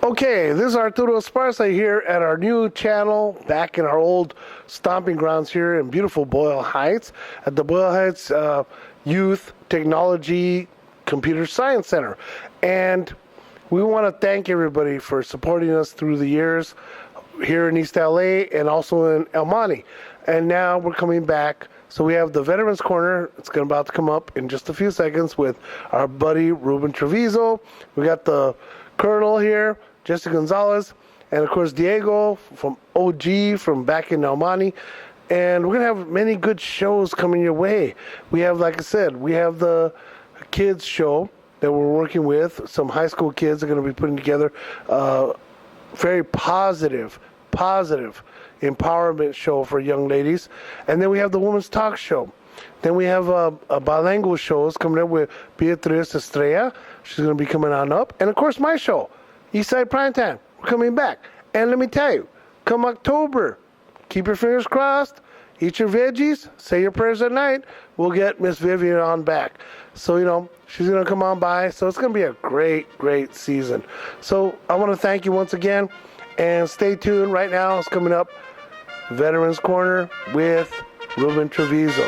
Okay, this is Arturo Esparza here at our new channel, back in our old stomping grounds here in beautiful Boyle Heights, at the Boyle Heights Youth Technology Computer Science Center. And we want to thank everybody for supporting us through the years here in East LA and also in El Monte. And now we're coming back. So we have the Veterans Corner. It's about to come up in just a few seconds with our buddy Ruben Treviso. We got the Colonel here, Jesse Gonzalez, and of course Diego from OG from back in El Monte. And we're going to have many good shows coming your way. We have, like I said, we have the kids show that we're working with. Some high school kids are going to be putting together very positive empowerment show for young ladies. And then we have the Women's Talk Show. Then we have a bilingual shows coming up with Beatriz Estrella. She's going to be coming on up. And of course my show, Eastside Primetime. We're coming back. And let me tell you, come October, keep your fingers crossed, eat your veggies, say your prayers at night. We'll get Miss Vivian on back. So, she's going to come on by. So it's going to be a great season. So I want to thank you once again. And stay tuned. Right now it's coming up, Veterans Corner with Ruben Treviso.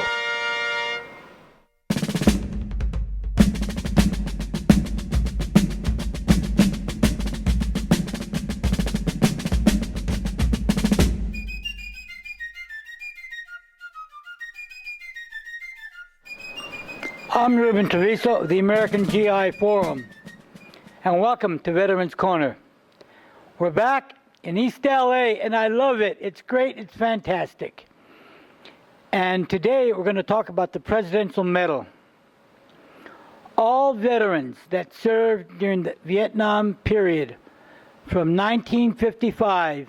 I'm Ruben Treviso of the American GI Forum, and welcome to Veterans Corner. We're back in East LA, and I love it. It's great. It's fantastic. And today we're going to talk about the Presidential Medal. All veterans that served during the Vietnam period from 1955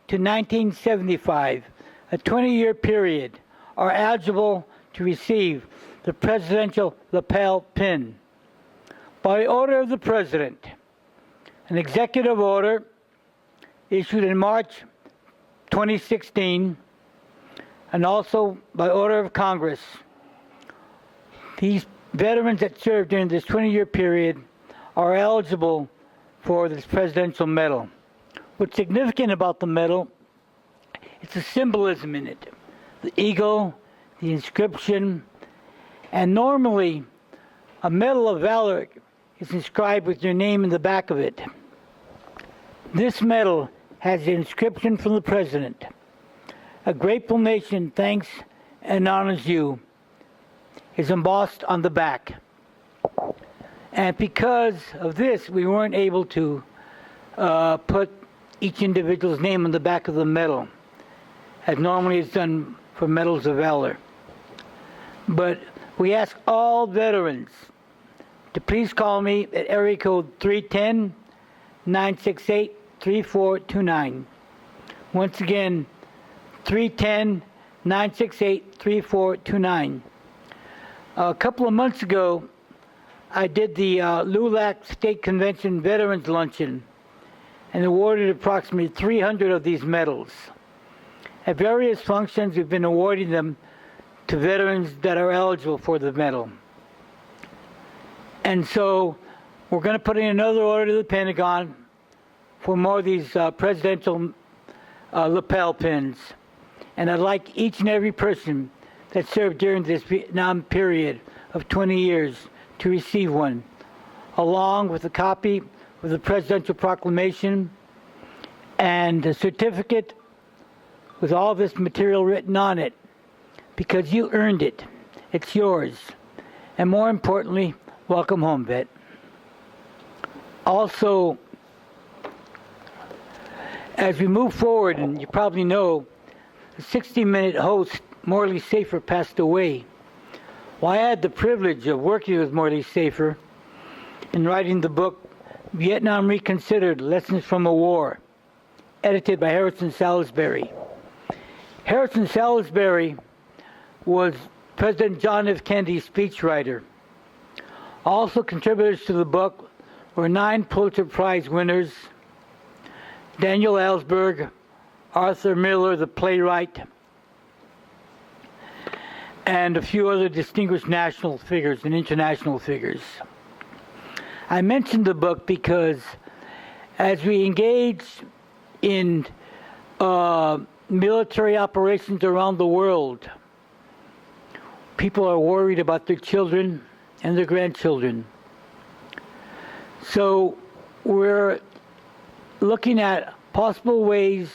to 1975, a 20-year period, are eligible to receive the Presidential Lapel Pin. By order of the President, an executive order issued in March 2016, and also by order of Congress, these veterans that served during this 20-year period are eligible for this Presidential Medal. What's significant about the medal, it's a symbolism in it. The eagle, the inscription, and normally a Medal of Valor is inscribed with your name in the back of it. This medal has the inscription from the President. A grateful nation thanks and honors you is embossed on the back. And because of this, we weren't able to put each individual's name on the back of the medal, as normally it's done for Medals of Valor. But we ask all veterans to please call me at area code 310-968-3429. Once again, 310-968-3429. A couple of months ago, I did the LULAC State Convention Veterans Luncheon and awarded approximately 300 of these medals. At various functions, we've been awarding them to veterans that are eligible for the medal. And so we're going to put in another order to the Pentagon for more of these presidential lapel pins. And I'd like each and every person that served during this Vietnam period of 20 years to receive one, along with a copy of the Presidential Proclamation and a certificate with all this material written on it, because you earned it. It's yours. And more importantly, welcome home, vet. Also, as we move forward, and you probably know, the 60-minute host, Morley Safer, passed away. Well, I had the privilege of working with Morley Safer in writing the book, Vietnam Reconsidered, Lessons from a War, edited by Harrison Salisbury. Harrison Salisbury was President John F. Kennedy's speechwriter. Also contributors to the book were 9 Pulitzer Prize winners: Daniel Ellsberg, Arthur Miller, the playwright, and a few other distinguished national figures and international figures. I mentioned the book because As we engage in military operations around the world, people are worried about their children and their grandchildren. So we're looking at possible ways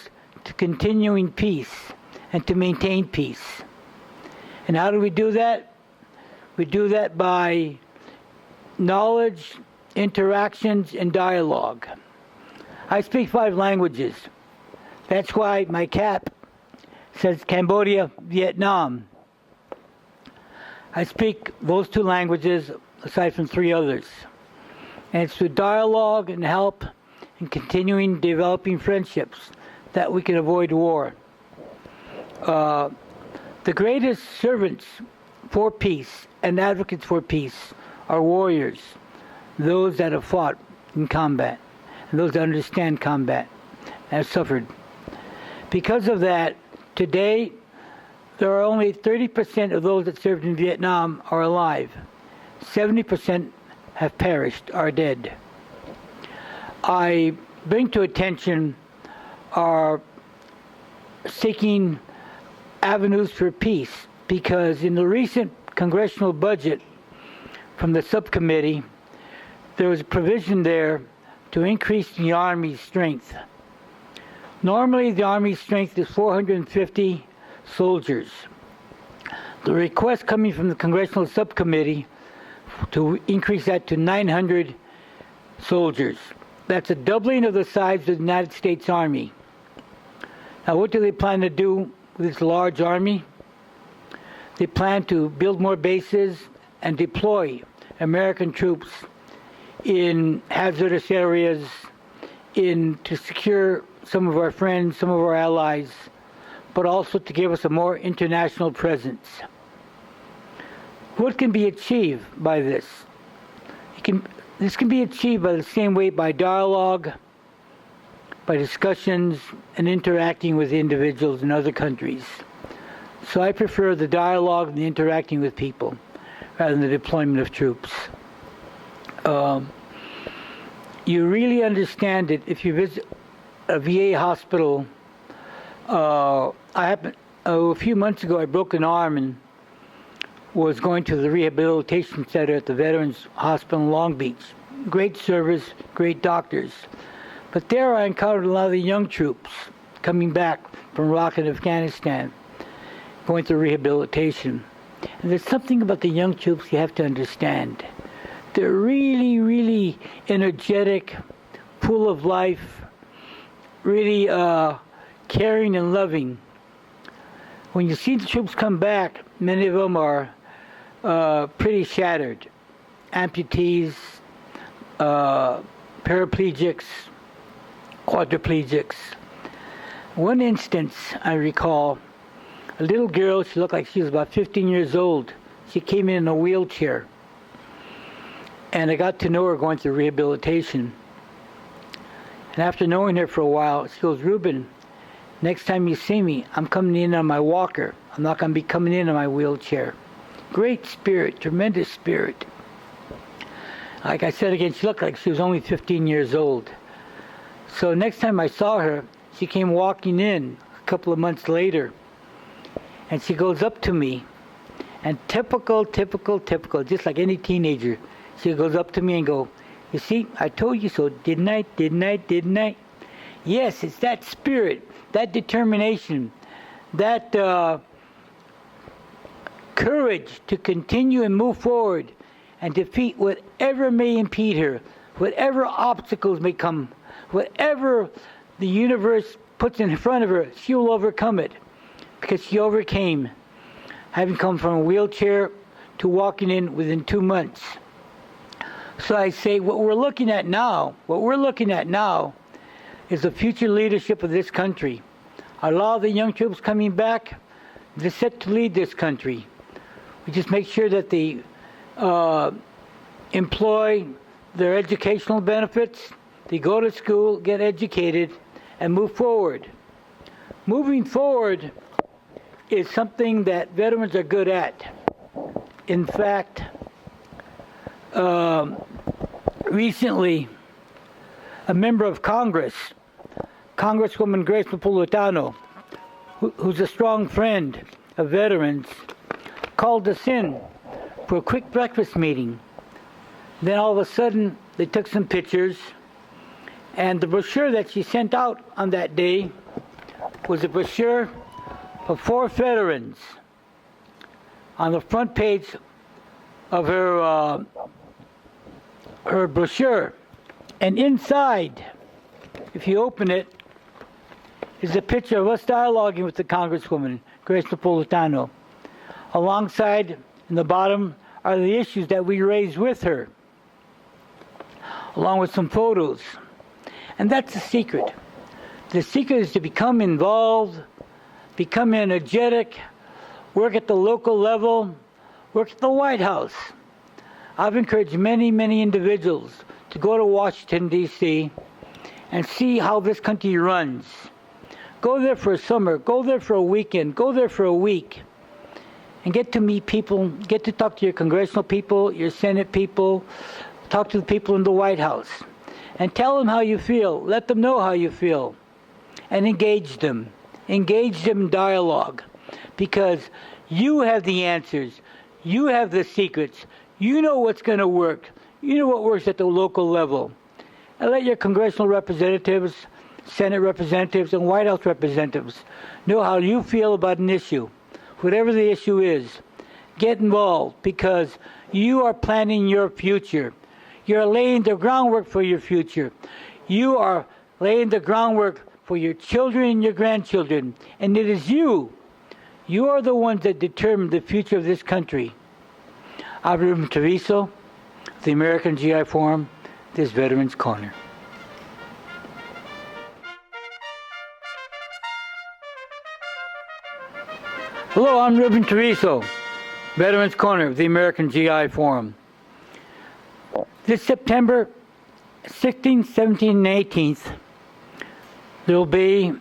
to continuing peace and to maintain peace. And how do we do that? We do that by knowledge, interactions, and dialogue. I speak 5 languages. That's why my cap says Cambodia, Vietnam. I speak those 2 languages aside from 3 others. And it's through dialogue and help and continuing developing friendships that we can avoid war. The greatest servants for peace and advocates for peace are warriors, those that have fought in combat, and those that understand combat and have suffered. Because of that, today, there are only 30% of those that served in Vietnam are alive. 70% have perished, are dead. I bring to attention our seeking avenues for peace, because in the recent congressional budget from the subcommittee, there was a provision there to increase the Army's strength. Normally, the Army's strength is 450 soldiers. The request coming from the Congressional Subcommittee to increase that to 900 soldiers. That's a doubling of the size of the United States Army. Now, what do they plan to do with this large army? They plan to build more bases and deploy American troops in hazardous areas to secure some of our friends, some of our allies, but also to give us a more international presence. What can be achieved by this? This can be achieved by the same way, by dialogue, by discussions, and interacting with individuals in other countries. So I prefer the dialogue and the interacting with people rather than the deployment of troops. You really understand it if you visit a VA hospital. A few months ago, I broke an arm and was going to the rehabilitation center at the Veterans Hospital in Long Beach. Great service, great doctors. But there I encountered a lot of the young troops coming back from Iraq and Afghanistan, going through rehabilitation. And there's something about the young troops you have to understand. They're really, really energetic, full of life, really caring and loving. When you see the troops come back, many of them are pretty shattered. Amputees, paraplegics, quadriplegics. One instance I recall, a little girl, she looked like she was about 15 years old. She came in a wheelchair. And I got to know her going through rehabilitation. And after knowing her for a while, she goes, "Ruben, next time you see me, I'm coming in on my walker. I'm not going to be coming in on my wheelchair." Great spirit, tremendous spirit. Like I said again, she looked like she was only 15 years old. So next time I saw her, she came walking in a couple of months later. And she goes up to me, and typical, just like any teenager, she goes up to me and go, "You see, I told you so, didn't I? Yes, it's that spirit, that determination, that courage to continue and move forward and defeat whatever may impede her, whatever obstacles may come, whatever the universe puts in front of her, she will overcome it, because she overcame, having come from a wheelchair to walking in within 2 months." So I say, what we're looking at now is the future leadership of this country. A lot of the young troops coming back, they're set to lead this country. We just make sure that they employ their educational benefits, they go to school, get educated, and move forward. Moving forward is something that veterans are good at. In fact, recently, a member of Congress, Congresswoman Grace Napolitano, who's a strong friend of veterans, called us in for a quick breakfast meeting. Then all of a sudden, they took some pictures, and the brochure that she sent out on that day was a brochure of 4 veterans on the front page of her brochure. And inside, if you open it, is a picture of us dialoguing with the Congresswoman, Grace Napolitano. Alongside, in the bottom, are the issues that we raised with her, along with some photos. And that's the secret. The secret is to become involved, become energetic, work at the local level, work at the White House. I've encouraged many, many individuals to go to Washington, D.C. and see how this country runs. Go there for a summer, go there for a weekend, go there for a week, and get to meet people, get to talk to your congressional people, your Senate people, talk to the people in the White House, and tell them how you feel. Let them know how you feel, and engage them. Engage them in dialogue, because you have the answers. You have the secrets. You know what's going to work. You know what works at the local level. And let your congressional representatives, Senate representatives, and White House representatives know how you feel about an issue. Whatever the issue is, get involved, because you are planning your future. You're laying the groundwork for your future. You are laying the groundwork for your children and your grandchildren. And it is you. You are the ones that determine the future of this country. I'm Ruben Treviso, the American GI Forum, this Veterans Corner. Hello, I'm Ruben Treviso, Veterans Corner of the American GI Forum. This September 16th, 17th, and 18th, there will be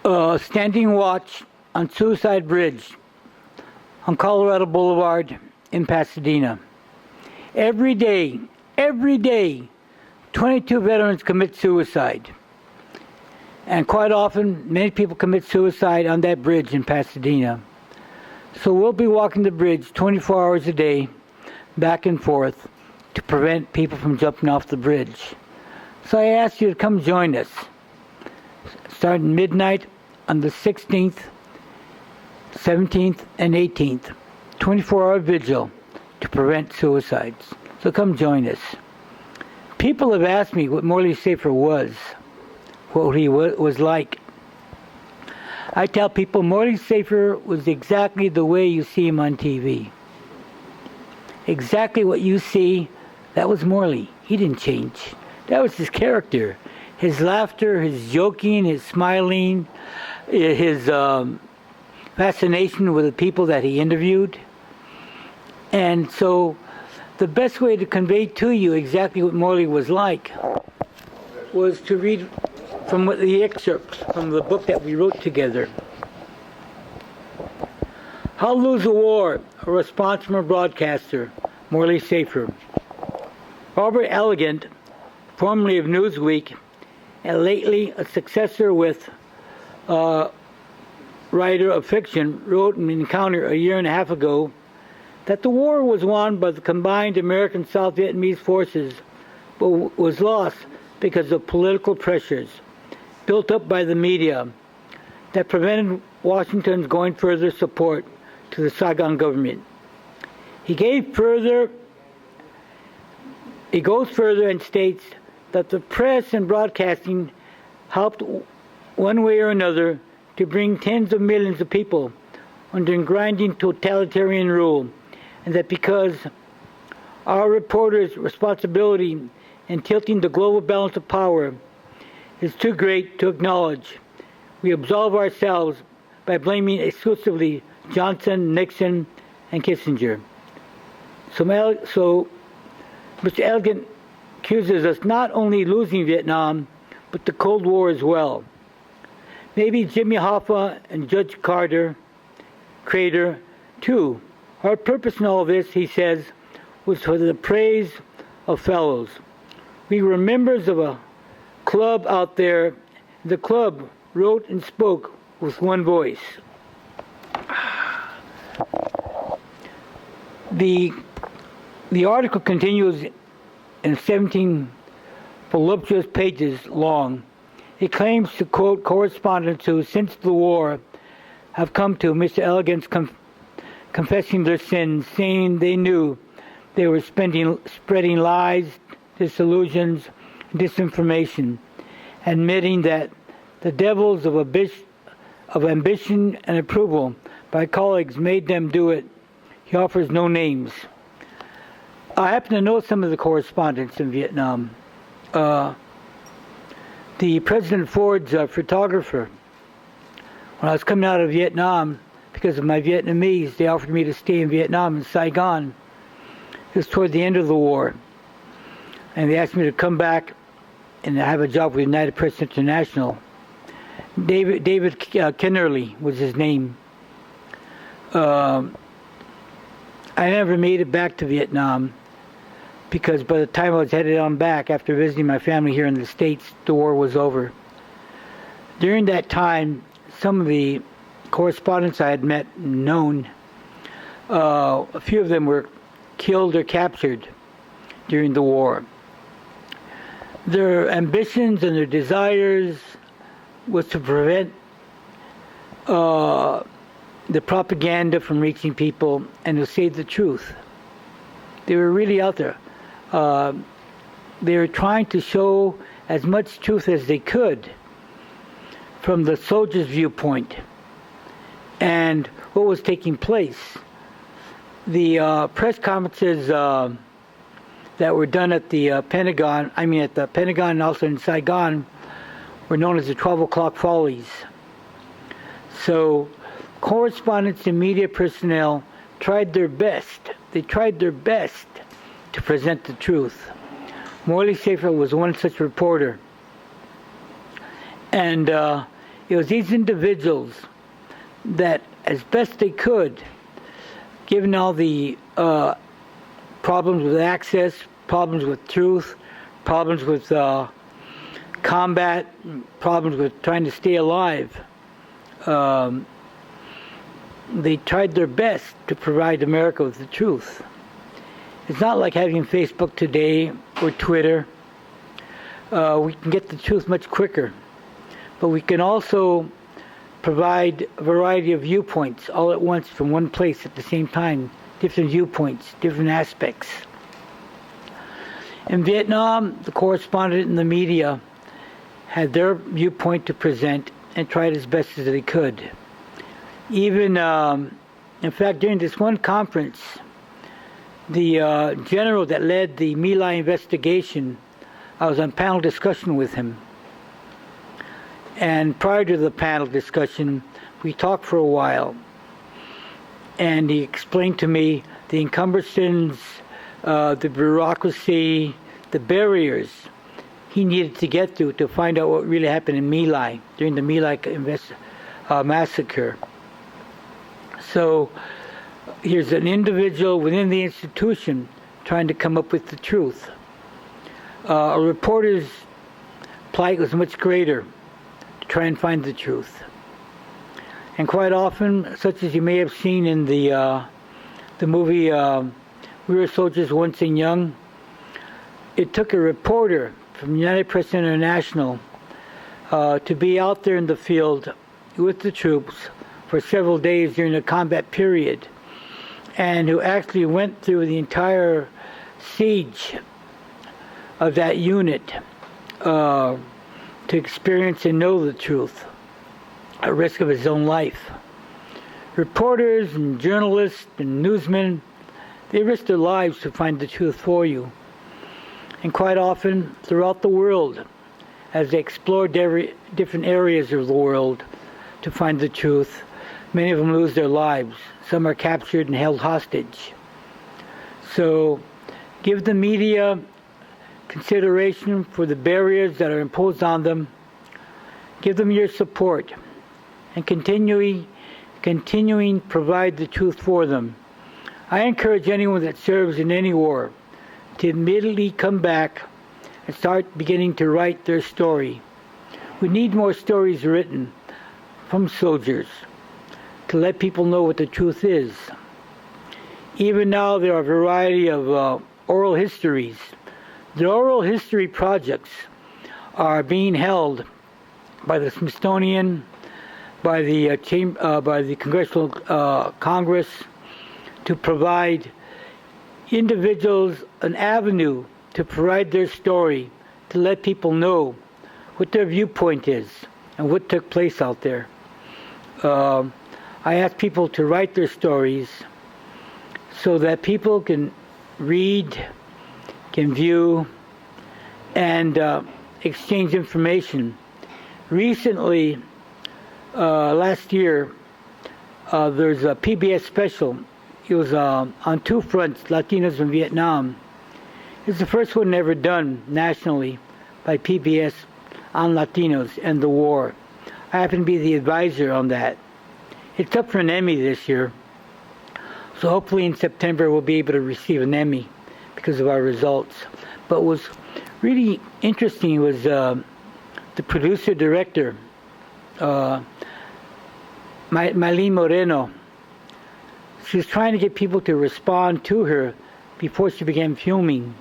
a standing watch on Suicide Bridge on Colorado Boulevard in Pasadena. Every day, 22 veterans commit suicide. And quite often, many people commit suicide on that bridge in Pasadena. So we'll be walking the bridge 24 hours a day, back and forth, to prevent people from jumping off the bridge. So I ask you to come join us, starting midnight on the 16th, 17th, and 18th, 24-hour vigil to prevent suicides. So come join us. People have asked me what Morley Safer was, what he was like. I tell people Morley Safer was exactly the way you see him on TV. Exactly what you see, that was Morley. He didn't change. That was his character. His laughter, his joking, his smiling, his fascination with the people that he interviewed. And so the best way to convey to you exactly what Morley was like was to read from the excerpts from the book that we wrote together. How Lose a War, a response from a broadcaster, Morley Safer. Robert Elegant, formerly of Newsweek, and lately a successor with writer of fiction, wrote in Encounter a year and a half ago that the war was won by the combined American South Vietnamese forces, but was lost because of political pressures built up by the media that prevented Washington's going further support to the Saigon government. He goes further and states that the press and broadcasting helped one way or another to bring tens of millions of people under grinding totalitarian rule, and that because our reporters' responsibility in tilting the global balance of power is too great to acknowledge, we absolve ourselves by blaming exclusively Johnson, Nixon, and Kissinger. So Mr. Elegant accuses us not only losing Vietnam, but the Cold War as well. Maybe Jimmy Hoffa and Judge Crater, too. Our purpose in all this, he says, was for the praise of fellows. We were members of a club out there, the club wrote and spoke with one voice. The article continues in 17 voluptuous pages long. It claims to quote correspondents who, since the war, have come to Mr. Elegant's confessing their sins, saying they knew they were spreading lies, disillusions, disinformation, admitting that the devils of ambition and approval by colleagues made them do it. He offers no names. I happen to know some of the correspondents in Vietnam. The President Ford's photographer, when I was coming out of Vietnam, because of my Vietnamese, they offered me to stay in Vietnam, in Saigon. It was toward the end of the war. And they asked me to come back and have a job with United Press International. David Kennerly was his name. I never made it back to Vietnam because by the time I was headed on back after visiting my family here in the States, the war was over. During that time, some of the correspondents I had met and known, a few of them were killed or captured during the war. Their ambitions and their desires was to prevent the propaganda from reaching people and to save the truth. They were really out there. They were trying to show as much truth as they could from the soldiers' viewpoint and what was taking place. The press conferences that were done at the Pentagon, at the Pentagon and also in Saigon, were known as the 12 o'clock follies. So correspondents and media personnel tried their best. They tried their best to present the truth. Morley Safer was one such reporter. And it was these individuals that, as best they could, given all the problems with access, problems with truth, problems with combat, problems with trying to stay alive, they tried their best to provide America with the truth. It's not like having Facebook today or Twitter. We can get the truth much quicker. But we can also provide a variety of viewpoints all at once from one place at the same time. Different viewpoints, different aspects. In Vietnam, the correspondent and the media had their viewpoint to present and tried as best as they could. Even, in fact, during this one conference, the general that led the My Lai investigation, I was on panel discussion with him. And prior to the panel discussion, we talked for a while. And he explained to me the encumbrances, the bureaucracy, the barriers he needed to get through to find out what really happened in My Lai during the My Lai massacre. So here's an individual within the institution trying to come up with the truth. A reporter's plight was much greater to try and find the truth. And quite often, such as you may have seen in the movie We Were Soldiers Once and Young, it took a reporter from United Press International to be out there in the field with the troops for several days during the combat period, and who actually went through the entire siege of that unit to experience and know the truth at risk of his own life. Reporters and journalists and newsmen, they risk their lives to find the truth for you. And quite often, throughout the world, as they explored different areas of the world to find the truth, many of them lose their lives. Some are captured and held hostage. So give the media consideration for the barriers that are imposed on them. Give them your support and continuing provide the truth for them. I encourage anyone that serves in any war to immediately come back and start beginning to write their story. We need more stories written from soldiers to let people know what the truth is. Even now there are a variety of oral histories. The oral history projects are being held by the Smithsonian, by the Congressional Congress, to provide individuals an avenue to provide their story, to let people know what their viewpoint is and what took place out there. I ask people to write their stories so that people can read, can view, and exchange information. Recently, last year, there's a PBS special. It was on two fronts, Latinos in Vietnam. It's the first one ever done nationally by PBS on Latinos and the war. I happen to be the advisor on that. It's up for an Emmy this year. So hopefully in September we'll be able to receive an Emmy because of our results. But what was really interesting was the producer-director, Maylene Moreno. She was trying to get people to respond to her before she began filming.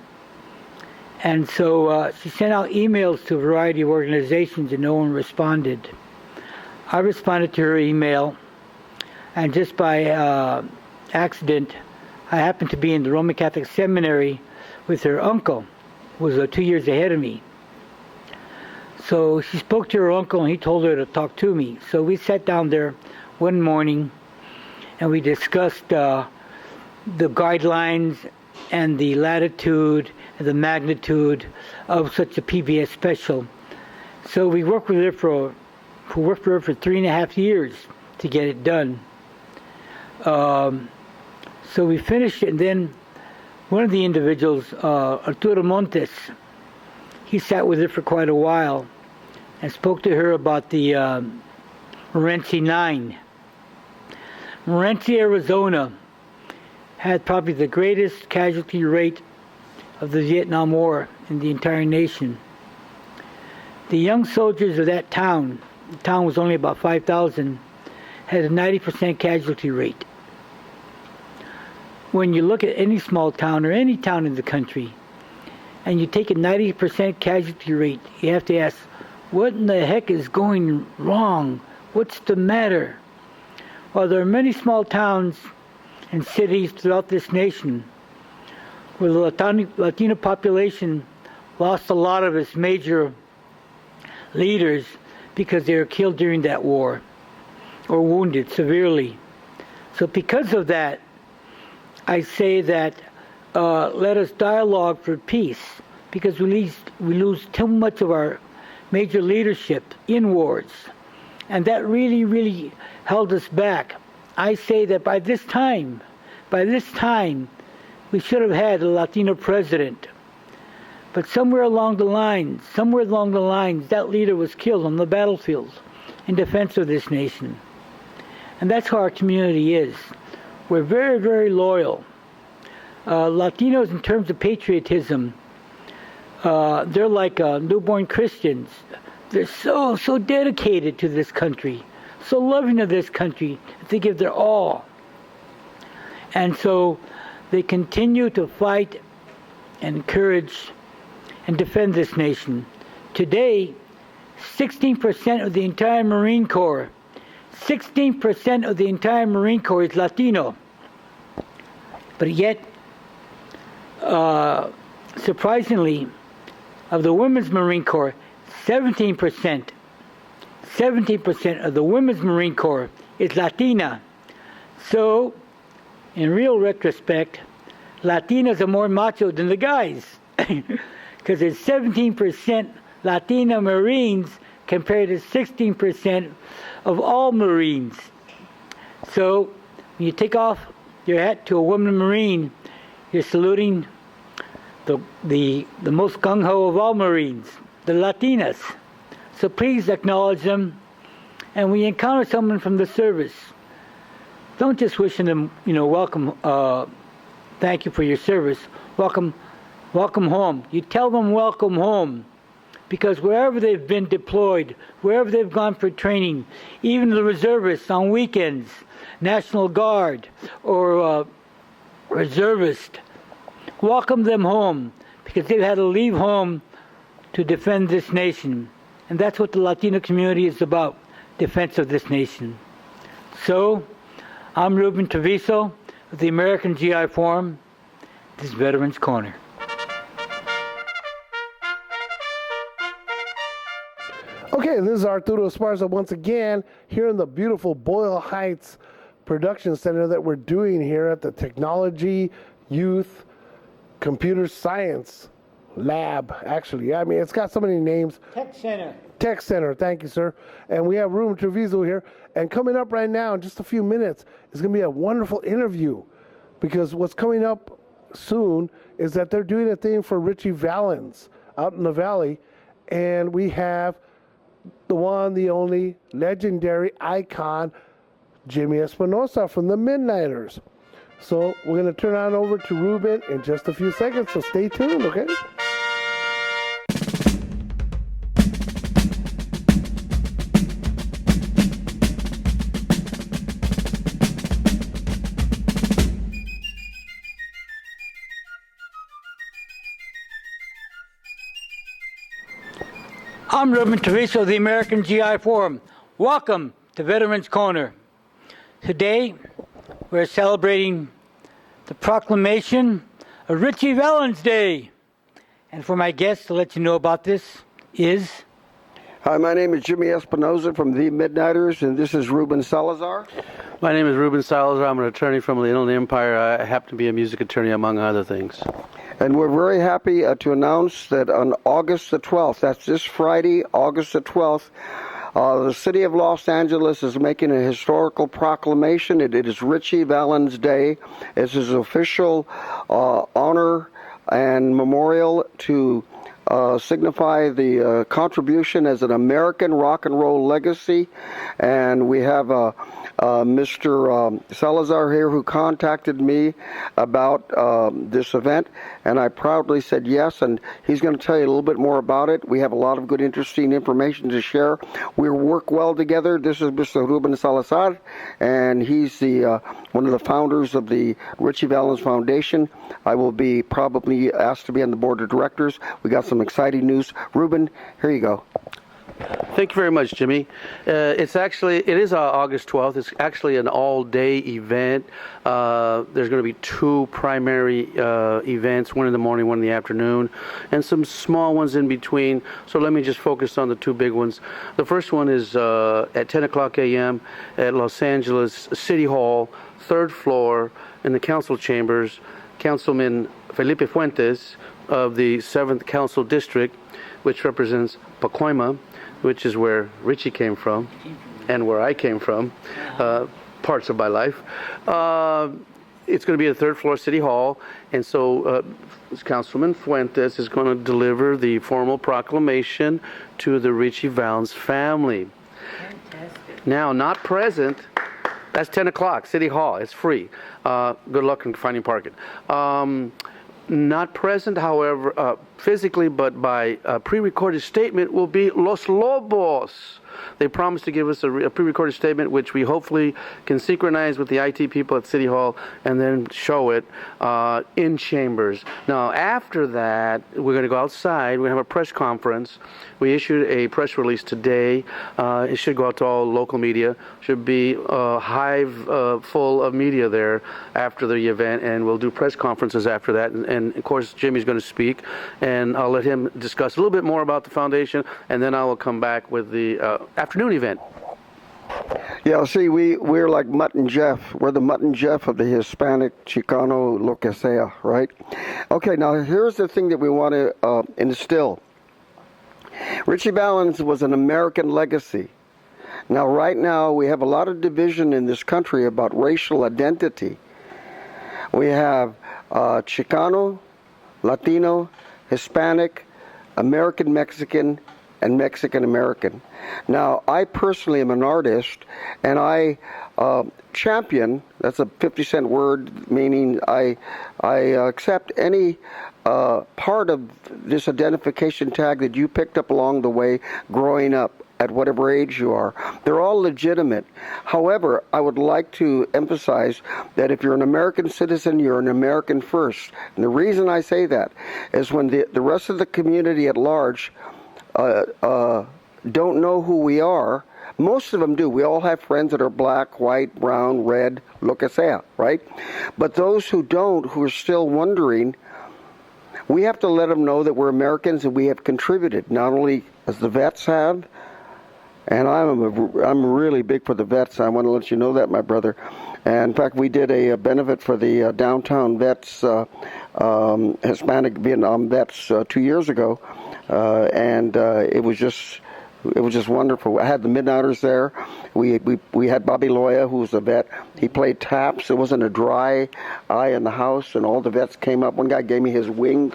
And so she sent out emails to a variety of organizations and no one responded. I responded to her email, and just by accident, I happened to be in the Roman Catholic Seminary with her uncle, who was 2 years ahead of me. So she spoke to her uncle and he told her to talk to me. So we sat down there one morning and we discussed the guidelines and the latitude and the magnitude of such a PBS special. So we worked with her for 3.5 years to get it done. So we finished it, and then one of the individuals, Arturo Montes, he sat with her for quite a while and spoke to her about the Morenci 9. Morenci, Arizona had probably the greatest casualty rate of the Vietnam War in the entire nation. The young soldiers of that town, the town was only about 5,000, had a 90% casualty rate. When you look at any small town or any town in the country, and you take a 90% casualty rate, you have to ask, what in the heck is going wrong? What's the matter? Well, there are many small towns and cities throughout this nation where the Latino population lost a lot of its major leaders because they were killed during that war or wounded severely. So because of that, I say that let us dialogue for peace, because we lose too much of our major leadership in wars. And that really, really held us back. I say that by this time, we should have had a Latino president. But somewhere along the lines, that leader was killed on the battlefield in defense of this nation. And that's how our community is. We're very, very loyal. Latinos, in terms of patriotism, they're like newborn Christians. They're so dedicated to this country, so loving of this country, that they give their all. And so they continue to fight and encourage and defend this nation. Today, 16% of the entire Marine Corps, 16% of the entire Marine Corps is Latino. But yet, surprisingly, of the Women's Marine Corps, 17% of the Women's Marine Corps is Latina. So, in real retrospect, Latinas are more macho than the guys, because there's 17% Latina Marines compared to 16% of all Marines. So, when you take off your hat to a woman Marine, you're saluting the most gung-ho of all Marines, the Latinas. So please acknowledge them. And when you encounter someone from the service, don't just wish them, welcome, thank you for your service. Welcome, welcome home. You tell them welcome home, because wherever they've been deployed, wherever they've gone for training, even the reservists on weekends, National Guard or reservist, welcome them home, because they've had to leave home to defend this nation. And that's what the Latino community is about, defense of this nation. So, I'm Ruben Treviso with the American GI Forum. This is Veterans Corner. Okay, this is Arturo Esparza once again here in the beautiful Boyle Heights Production Center that we're doing here at the Technology, Youth, Computer Science Lab. Actually, I mean, it's got so many names. Tech Center. Tech Center, thank you, sir. And we have Ruben Treviso here. And coming up right now in just a few minutes is going to be a wonderful interview, because what's coming up soon is that they're doing a thing for Ritchie Valens out in the valley, and we have the one, the only, legendary icon, Jimmy Espinoza from the Midniters. So we're going to turn on over to Ruben in just a few seconds, so stay tuned, okay? I'm Ruben Treviso of the American GI Forum. Welcome to Veterans Corner. Today, we're celebrating the proclamation of Ritchie Valens Day. And for my guest to let you know about this is... Hi, my name is Jimmy Espinoza from the Midniters, and this is Ruben Salazar. My name is Ruben Salazar. I'm an attorney from the Inland Empire. I happen to be a music attorney, among other things. And we're very happy to announce that on August the 12th, that's this Friday, August the 12th, the city of Los Angeles is making a historical proclamation. It is Ritchie Valens Day. It's his official honor and memorial to signify the contribution as an American rock and roll legacy. And we have Mr. Salazar here who contacted me about this event, and I proudly said yes, and he's going to tell you a little bit more about it. We have a lot of good, interesting information to share. We work well together. This is Mr. Ruben Salazar, and he's the one of the founders of the Ritchie Valens Foundation. I will be probably asked to be on the board of directors. We got some exciting news. Ruben, here you go. Thank you very much, Jimmy. It is August 12th. It's actually an all-day event. There's going to be two primary events, one in the morning, one in the afternoon, and some small ones in between. So let me just focus on the two big ones. The first one is at 10 o'clock a.m. at Los Angeles City Hall, third floor, in the council chambers. Councilman Felipe Fuentes of the 7th Council District, which represents Pacoima, which is where Ritchie came from and where I came from, parts of my life. It's going to be at the third floor City Hall, and so Councilman Fuentes is going to deliver the formal proclamation to the Ritchie Valens family. Fantastic. Now, not present, that's 10 o'clock, City Hall, it's free. Good luck in finding parking. Not present, however, physically, but by pre-recorded statement will be Los Lobos. They promised to give us a pre-recorded statement, which we hopefully can synchronize with the IT people at City Hall and then show it in chambers. Now, after that, we're going to go outside. We're going to have a press conference. We issued a press release today. It should go out to all local media. Should be a hive full of media there after the event, and we'll do press conferences after that. And of course, Jimmy's going to speak, and I'll let him discuss a little bit more about the foundation, and then I will come back with the afternoon event. Yeah, see, we're like Mutt and Jeff. We're the Mutt and Jeff of the Hispanic, Chicano, lo que sea, right? Okay, now here's the thing that we want to instill. Ritchie Valens was an American legacy. Now, right now, we have a lot of division in this country about racial identity. We have Chicano, Latino, Hispanic, American Mexican, and Mexican American. Now, I personally am an artist, and I Champion, that's a 50-cent word, meaning I accept any part of this identification tag that you picked up along the way growing up at whatever age you are. They're all legitimate. However, I would like to emphasize that if you're an American citizen, you're an American first. And the reason I say that is when the rest of the community at large don't know who we are. Most of them do. We all have friends that are black, white, brown, red, lo que sea, right? But those who don't, who are still wondering, we have to let them know that we're Americans and we have contributed, not only as the vets have, and I'm really big for the vets. I want to let you know that, my brother. And in fact, we did a benefit for the downtown vets, Hispanic Vietnam vets 2 years ago, and it was just wonderful. I had the Midniters there. We had Bobby Loya, who was a vet. He played taps. There wasn't a dry eye in the house, and all the vets came up. One guy gave me his wings.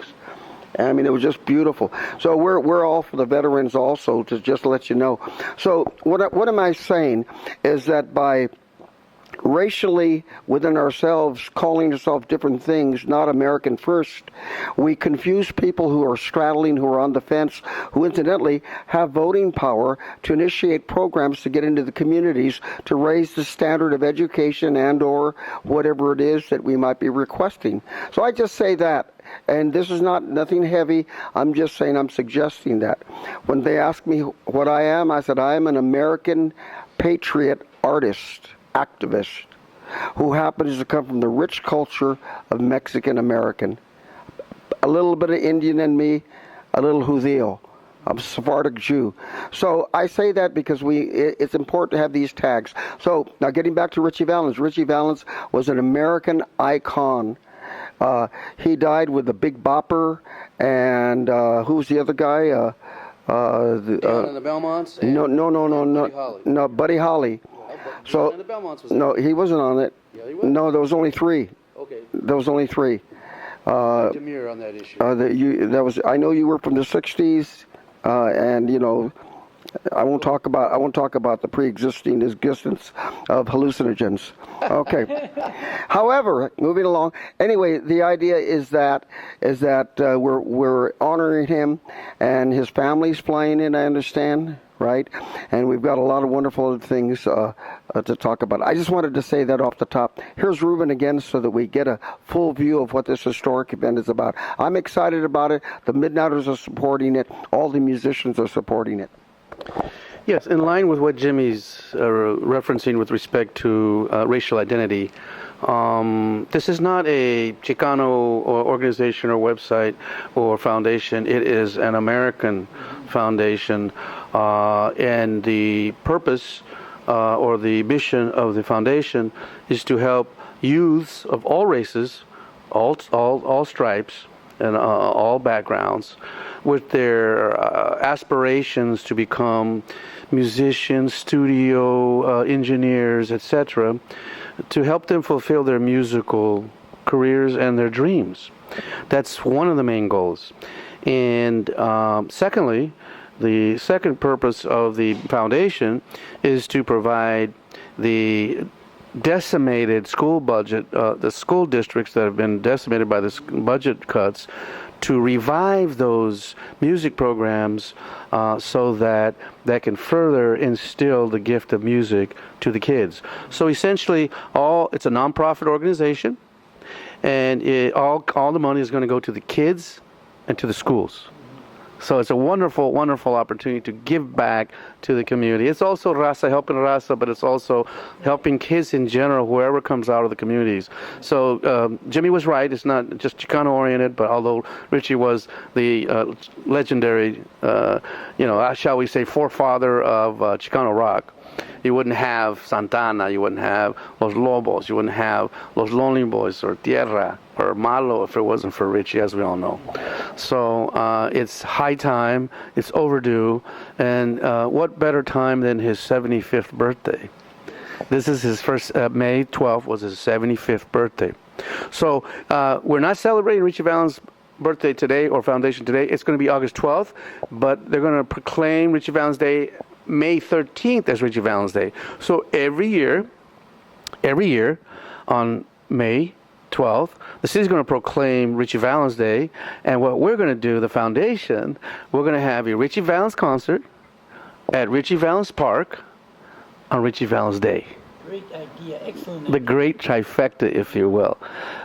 I mean, it was just beautiful. So we're all for the veterans also, to just let you know. So what am I saying is that by racially within ourselves calling ourselves different things, not American first, we confuse people who are straddling, who are on the fence, who incidentally have voting power to initiate programs to get into the communities to raise the standard of education and or whatever it is that we might be requesting. So I just say that. And this is nothing heavy. I'm just saying, I'm suggesting that. When they ask me what I am, I said I am an American patriot artist, activist, who happens to come from the rich culture of Mexican American. A little bit of Indian in me, a little Judío. I'm a Sephardic Jew. So I say that because it's important to have these tags. So now getting back to Ritchie Valens. Ritchie Valens was an American icon. He died with the Big Bopper, and who's the other guy? Down in the Belmonts? No, Buddy Holly. So the Belmonts was no, he wasn't on it. Yeah, he was? No, there was only three. Okay. There was only three. Demure on that issue. I know you were from the '60s, and you know, I won't talk about the pre-existing existence of hallucinogens. Okay. However, moving along. Anyway, the idea is that we're honoring him, and his family's flying in. I understand, right? And we've got a lot of wonderful other things to talk about. I just wanted to say that off the top. Here's Ruben again, so that we get a full view of what this historic event is about. I'm excited about it. The Midniters are supporting it. All the musicians are supporting it. Yes, in line with what Jimmy's referencing with respect to racial identity, this is not a Chicano organization or website or foundation. It is an American foundation, and the purpose or the mission of the foundation is to help youths of all races, all stripes, and all backgrounds, with their aspirations to become musicians, studio engineers, etc., to help them fulfill their musical careers and their dreams. That's one of the main goals. And secondly, the second purpose of the foundation is to provide the decimated school budget, the school districts that have been decimated by the budget cuts, to revive those music programs so that can further instill the gift of music to the kids. So essentially, it's a nonprofit organization, and all the money is going to go to the kids and to the schools. So it's a wonderful, wonderful opportunity to give back to the community. It's also Raza, helping Raza, but it's also helping kids in general, whoever comes out of the communities. So Jimmy was right. It's not just Chicano-oriented, but although Ritchie was the legendary, shall we say, forefather of Chicano rock, you wouldn't have Santana, you wouldn't have Los Lobos, you wouldn't have Los Lonely Boys or Tierra or Malo if it wasn't for Ritchie, as we all know. So it's high time, it's overdue, and what better time than his 75th birthday? This is his first, May 12th was his 75th birthday. So we're not celebrating Ritchie Valens' birthday today or foundation today. It's going to be August 12th, but they're going to proclaim Ritchie Valens Day May 13th as Ritchie Valens Day. So every year, every year on May 12th. The city's going to proclaim Ritchie Valens Day, and what we're going to do, the foundation, we're going to have a Ritchie Valens concert at Ritchie Valens Park on Ritchie Valens Day. Great idea. Excellent. The great trifecta, if you will.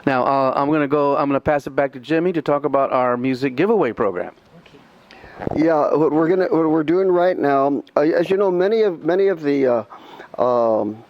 Now, I'm going to pass it back to Jimmy to talk about our music giveaway program. Yeah, what we're doing right now, as you know, many of the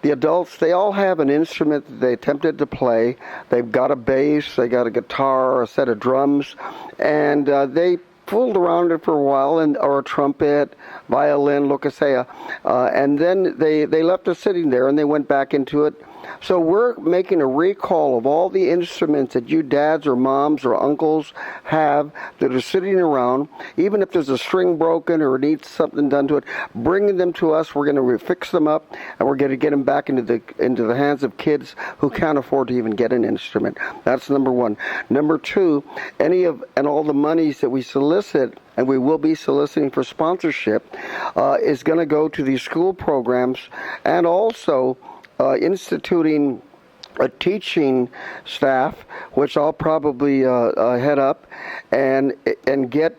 adults, they all have an instrument that they attempted to play. They've got a bass, they got a guitar, a set of drums, and they fooled around it for a while, or a trumpet, violin, lo que sea, and then they left us sitting there and they went back into it. So we're making a recall of all the instruments that you dads or moms or uncles have that are sitting around. Even if there's a string broken or needs something done to it, bringing them to us. We're going to fix them up, and we're going to get them back into the hands of kids who can't afford to even get an instrument. That's number one. Number two, all the monies that we solicit, and we will be soliciting for sponsorship, is going to go to these school programs, and also instituting a teaching staff, which I'll probably head up, and get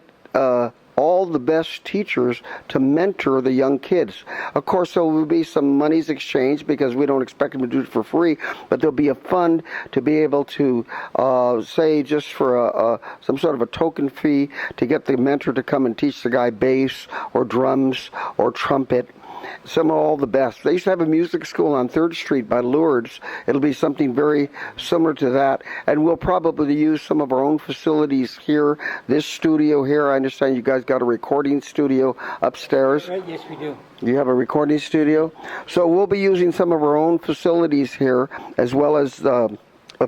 all the best teachers to mentor the young kids. Of course, there will be some monies exchanged because we don't expect them to do it for free, but there'll be a fund to be able to say just for some sort of a token fee to get the mentor to come and teach the guy bass or drums or trumpet. Some of all the best. They used to have a music school on 3rd Street by Lourdes. It'll be something very similar to that. And we'll probably use some of our own facilities here. This studio here, I understand you guys got a recording studio upstairs. Right, yes, we do. You have a recording studio? So we'll be using some of our own facilities here, as well as the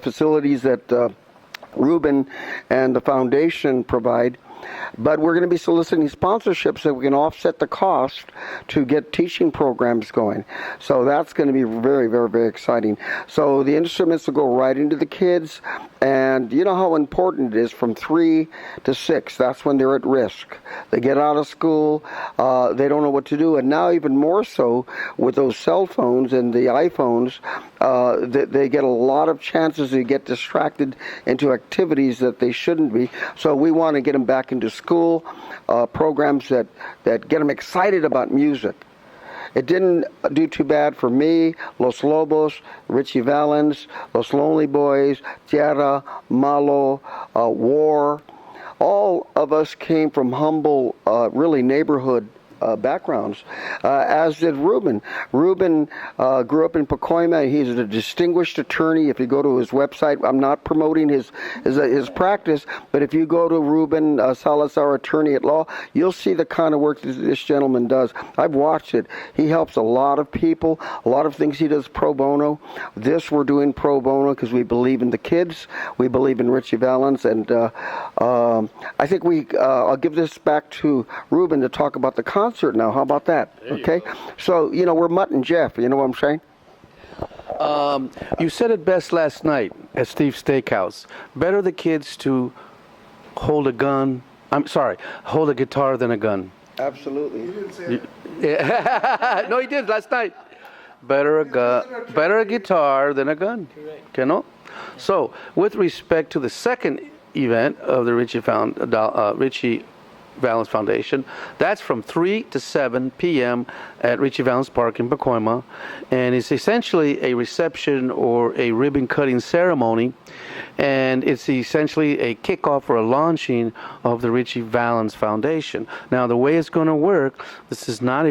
facilities that Ruben and the foundation provide. But we're going to be soliciting sponsorships so we can offset the cost to get teaching programs going. So that's going to be very, very, very exciting. So the instruments will go right into the kids. And you know how important it is from 3 to 6. That's when they're at risk. They get out of school. They don't know what to do. And now even more so with those cell phones and the iPhones, they get a lot of chances to get distracted into activities that they shouldn't be. So we want to get them back into school, programs that get them excited about music. It didn't do too bad for me, Los Lobos, Ritchie Valens, Los Lonely Boys, Tierra, Malo, War. All of us came from humble, really neighborhood backgrounds, as did Ruben. Ruben grew up in Pacoima. He's a distinguished attorney. If you go to his website, I'm not promoting his practice, but if you go to Ruben Salazar, attorney at law, you'll see the kind of work this gentleman does. I've watched it. He helps a lot of people. A lot of things he does pro bono. This we're doing pro bono because we believe in the kids. We believe in Ritchie Valens, and I think I'll give this back to Ruben to talk about the concert now. How about that? Okay. So, we're Mutt and Jeff. You know what I'm saying? You said it best last night at Steve's Steakhouse. Better the kids to hold a guitar than a gun. Absolutely. You didn't say Yeah. No, he did last night. Better a guitar than a gun. Correct. You know? So, with respect to the second event of the Ritchie Valens Foundation, that's from 3 to 7 p.m. at Ritchie Valens Park in Pacoima, and it's essentially a reception or a ribbon cutting ceremony, and it's essentially a kickoff or a launching of the Ritchie Valens Foundation. Now, the way it's going to work, it's not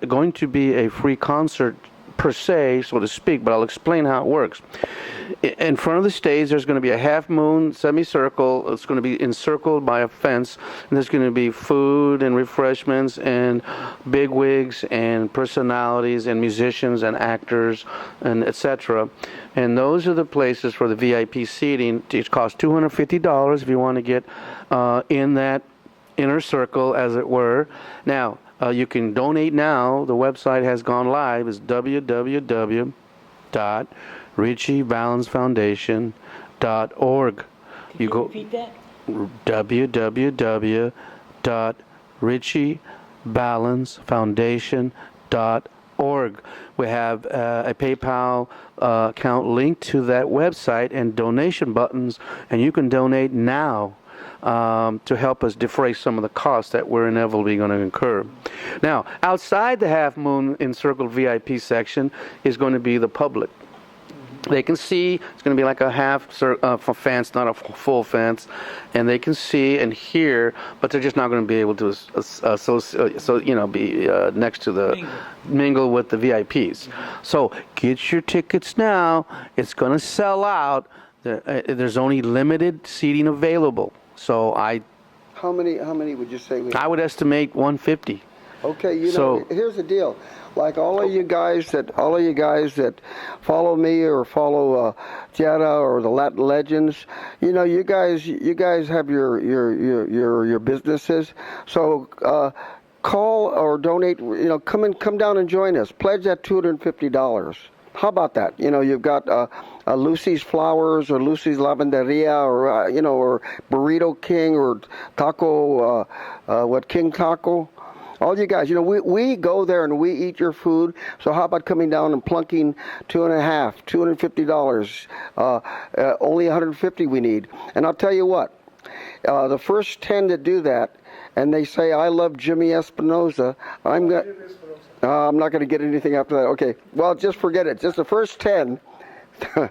going to be a free concert per se, so to speak, but I'll explain how it works. In front of the stage, there's going to be a half moon semicircle. It's going to be encircled by a fence, and there's going to be food and refreshments and bigwigs and personalities and musicians and actors and etc. And those are the places for the VIP seating. It costs $250 if you want to get in that inner circle, as it were. Now, you can donate now. The website has gone live. It's www.ritchievalensfoundation.org. You go repeat that? www.ritchievalensfoundation.org. www.ritchievalencfoundation.org. We have a PayPal account linked to that website and donation buttons, and you can donate now to help us defray some of the costs that we're inevitably going to incur. Now, outside the Half Moon Encircled VIP section is going to be the public. They can see, it's going to be like a half fence, not a full fence, and they can see and hear, but they're just not going to be able to be next to the mingle with the VIPs. So get your tickets now. It's going to sell out. There's only limited seating available. So How many would you say? I would estimate 150. Okay, here's the deal. Like all of you guys that follow me or follow Jetta or the Latin Legends, you guys have your businesses. So call or donate. Come down and join us. Pledge that $250. How about that? You've got Lucy's Flowers or Lucy's Lavanderia or or Burrito King or Taco, King Taco. All you guys, we go there and we eat your food. So how about coming down and plunking $250? Only $150 we need. And I'll tell you what, the first 10 that do that, and they say, I love Jimmy Espinoza, I'm not going to get anything after that. Okay, well, just forget it. Just the first 10. I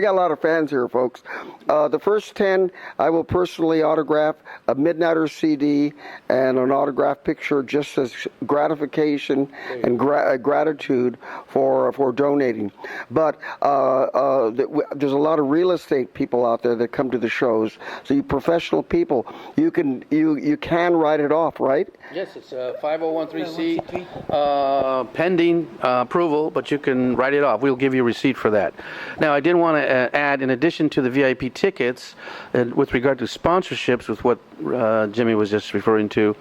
got a lot of fans here, folks. The first 10, I will personally autograph a Midniters CD and an autograph picture just as gratification and gratitude for donating. But there's a lot of real estate people out there that come to the shows. So you professional people, you can write it off, right? Yes, it's a 5013C pending approval, but you can write it off. We'll give you a receipt for that. Now, I did want to add, in addition to the VIP tickets, with regard to sponsorships, with what Jimmy was just referring to,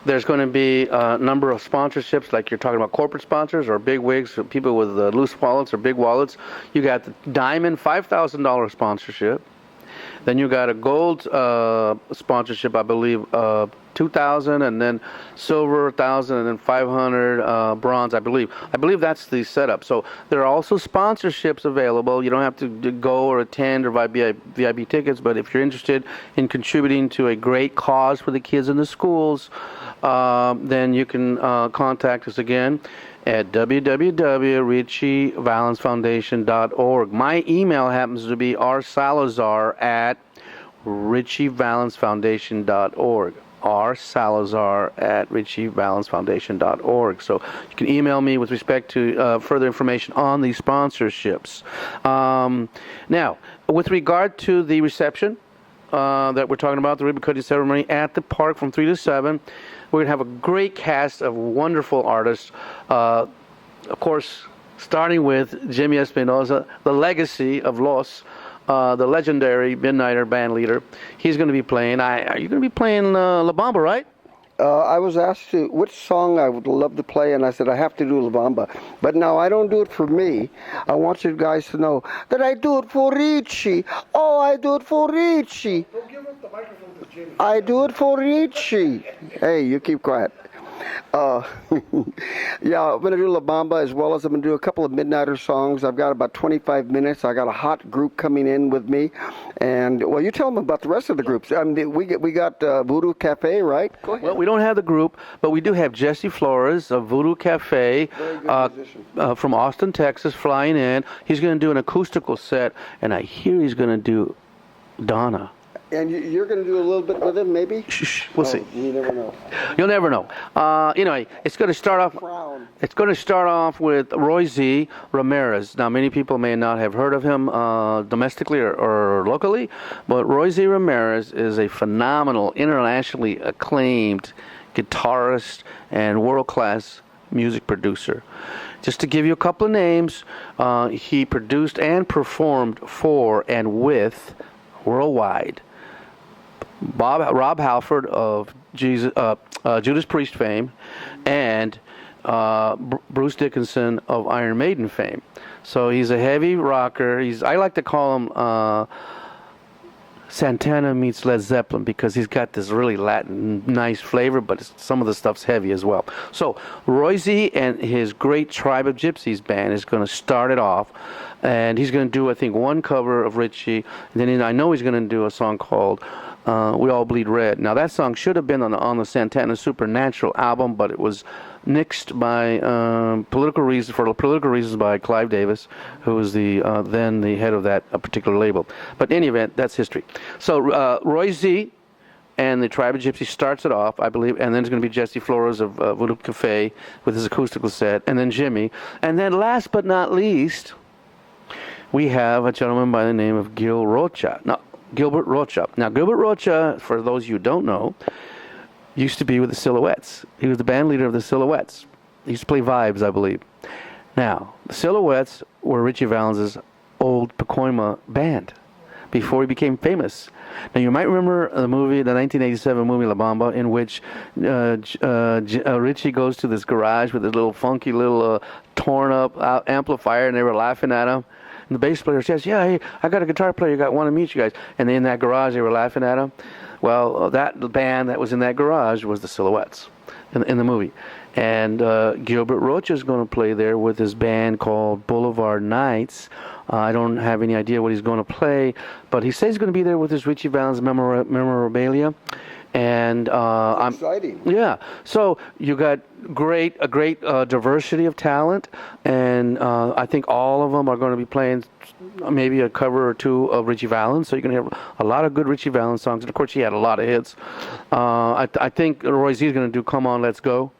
there's going to be a number of sponsorships, like you're talking about corporate sponsors or big wigs, people with loose wallets or big wallets. You got the diamond $5,000 sponsorship. Then you got a gold sponsorship, I believe, $2,000, and then silver $1,000, and then $500 bronze, I believe. I believe that's the setup. So there are also sponsorships available. You don't have to go or attend or buy VIP tickets, but if you're interested in contributing to a great cause for the kids in the schools, then you can contact us again at www.ritchievalensfoundation.org. My email happens to be rsalazar@ritchievalensfoundation.org. rsalazar@ritchievalensfoundation.org. So you can email me with respect to further information on these sponsorships. Now, with regard to the reception that we're talking about, the ribbon cutting ceremony at the park from 3 to 7, we're going to have a great cast of wonderful artists. Of course, starting with Jimmy Espinoza, the legacy of Los, the legendary Midnighter band leader. He's going to be playing. Are you going to be playing La Bamba, right? I was asked which song I would love to play, and I said I have to do La Bamba. But now I don't do it for me. I want you guys to know that I do it for Ritchie. Oh, I do it for Ritchie. Don't give up the microphone to Jimmy. I do it for Ritchie. Hey, you keep quiet. Yeah, I'm going to do La Bamba, as well as I'm going to do a couple of Midnighter songs. I've got about 25 minutes. I got a hot group coming in with me. And, well, you tell them about the rest of the groups. We got Voodoo Cafe, right? Go ahead. Well, we don't have the group, but we do have Jesse Flores of Voodoo Cafe from Austin, Texas, flying in. He's going to do an acoustical set, and I hear he's going to do Donna. And you're going to do a little bit with him, maybe? Shh, we'll see. You never know. You'll never know. Anyway, it's going to start off. It's going to start off with Roy Z. Ramirez. Now, many people may not have heard of him domestically or locally, but Roy Z. Ramirez is a phenomenal, internationally acclaimed guitarist and world-class music producer. Just to give you a couple of names, he produced and performed for and with worldwide Rob Halford of Judas Priest fame, and Bruce Dickinson of Iron Maiden fame. So he's a heavy rocker. I like to call him Santana meets Led Zeppelin because he's got this really Latin nice flavor, but some of the stuff's heavy as well. So Roy Z and his great Tribe of Gypsies band is going to start it off, and he's going to do, I think, one cover of Ritchie, and then I know he's going to do a song called We All Bleed Red. Now that song should have been on the Santana Supernatural album, but it was nixed by political reasons by Clive Davis, who was then the head of that particular label. But in any event, that's history. So Roy Z and the Tribe of Gypsies starts it off, I believe, and then it's going to be Jesse Flores of Voodoo Cafe with his acoustical set, and then Jimmy. And then last but not least, we have a gentleman by the name of Gilbert Rocha. Now, Gilbert Rocha, for those you don't know, used to be with the Silhouettes. He was the band leader of the Silhouettes. He used to play Vibes, I believe. Now, the Silhouettes were Ritchie Valens' old Pacoima band before he became famous. Now, you might remember the 1987 movie La Bamba, in which Ritchie goes to this garage with his little funky little torn-up amplifier, and they were laughing at him. And the bass player says, "Yeah, hey, I got a guitar player. I want to meet you guys." And in that garage, they were laughing at him. Well, that band that was in that garage was the Silhouettes in the movie. And Gilbert Rocha is going to play there with his band called Boulevard Nights. I don't have any idea what he's going to play, but he says he's going to be there with his Ritchie Valens memorabilia. And exciting. Yeah. So you got a great diversity of talent, and I think all of them are going to be playing maybe a cover or two of Ritchie Valens. So you're going to have a lot of good Ritchie Valens songs, and of course he had a lot of hits. I think Roy Z is going to do "Come On, Let's Go."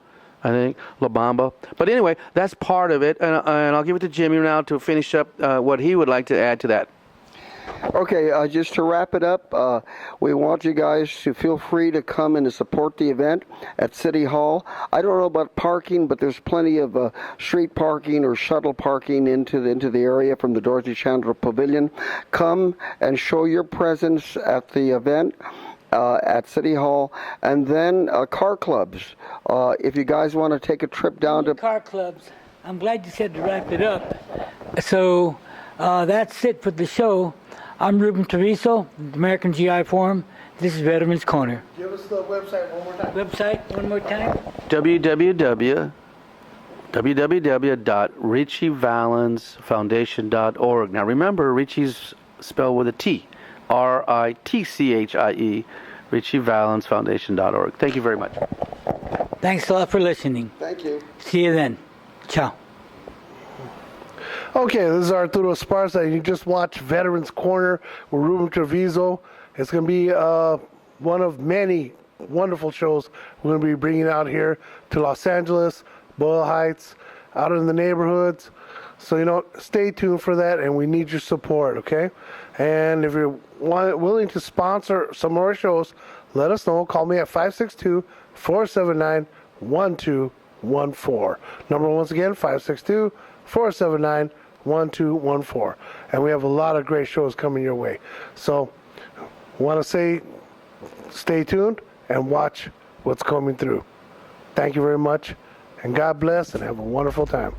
I think La Bamba. But anyway, that's part of it, and I'll give it to Jimmy now to finish up what he would like to add to that. Okay, just to wrap it up, we want you guys to feel free to come and to support the event at City Hall. I don't know about parking, but there's plenty of street parking or shuttle parking into the area from the Dorothy Chandler Pavilion. Come and show your presence at the event at City Hall, and then car clubs. If you guys want to take a trip down to car clubs, I'm glad you said to wrap it up. So that's it for the show. I'm Ruben Treviso, American GI Forum. This is Veterans Corner. Give us the website one more time. Website one more time. www.ritchievalensfoundation.org. Now remember, Ritchie's spelled with a T. RITCHIE. ritchievalensfoundation.org. Thank you very much. Thanks a lot for listening. Thank you. See you then. Ciao. Okay, this is Arturo Esparza, and you just watched Veterans Corner with Ruben Treviso. It's going to be one of many wonderful shows we're going to be bringing out here to Los Angeles, Boyle Heights, out in the neighborhoods. So, stay tuned for that, and we need your support, okay? And if you're willing to sponsor some more shows, let us know. Call me at 562-479-1214. Number once again, 562-479-1214. And we have a lot of great shows coming your way. So, want to say stay tuned and watch what's coming through. Thank you very much, and God bless, and have a wonderful time.